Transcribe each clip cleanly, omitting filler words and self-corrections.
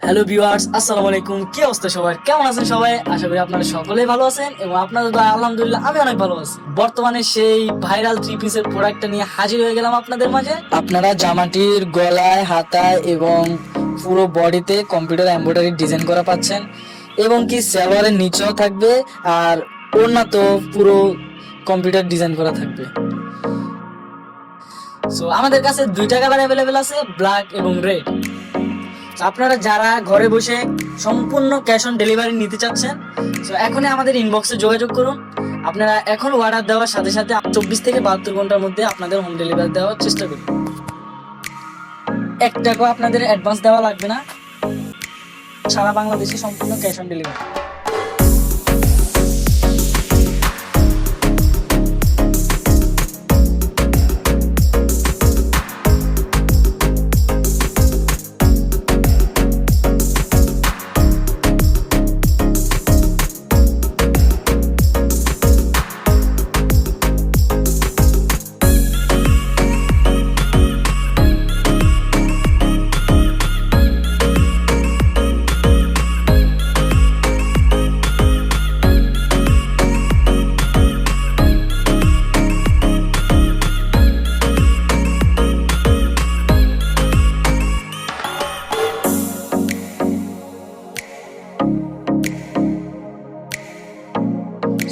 Hello viewers, আসসালামু আলাইকুম। কি অবস্থা সবাই, কেমন আছেন সবাই? আশা করি আপনারা সকলেই ভালো আছেন এবং আপনাদের দোয়ায় আলহামদুলিল্লাহ আমি অনেক ভালো আছি। বর্তমানে সেই ভাইরাল 3 পিসের প্রোডাক্টটা নিয়ে হাজির হয়ে গেলাম আপনাদের মাঝে। আপনারা জামাটির গলায়, হাতায় এবং পুরো বডিতে কম্পিউটার এমব্রয়ডারি ডিজাইন করা পাচ্ছেন এবং কি সালোয়ারের নিচেও থাকবে আর ওড়না তো পুরো কম্পিউটার ডিজাইন করা থাকবে। সো আমাদের কাছে দুইটা কালার অ্যাভেলেবেল আছে, ব্ল্যাক এবং রেড। আপনারা যারা ঘরে বসে সম্পূর্ণ ক্যাশ অন ডেলিভারি নিতে চাচ্ছেন, তো এখনই আমাদের ইনবক্সে যোগাযোগ করুন। আপনারা এখন অর্ডার দেওয়ার সাথে সাথে 24 থেকে 72 ঘন্টার মধ্যে আপনাদের হোম ডেলিভারি দেওয়ার চেষ্টা করুন। 1 টাকাও আপনাদের অ্যাডভান্স দেওয়া লাগবে না, সারা বাংলাদেশে সম্পূর্ণ ক্যাশ অন ডেলিভারি।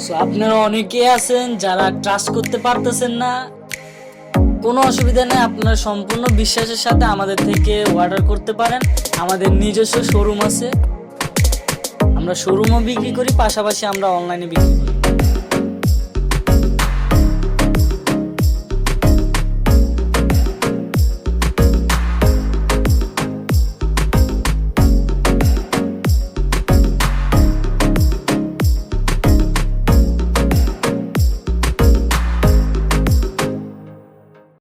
সো আপনারা অনেকেই আছেন যারা ট্রাস্ট করতে পারতেছেন না, কোনো অসুবিধা নেই। আপনারা সম্পূর্ণ বিশ্বাসের সাথে আমাদের থেকে অর্ডার করতে পারেন। আমাদের নিজস্ব শোরুম আছে, আমরা শোরুমও বিক্রি করি, পাশাপাশি আমরা অনলাইনে বিক্রি করি।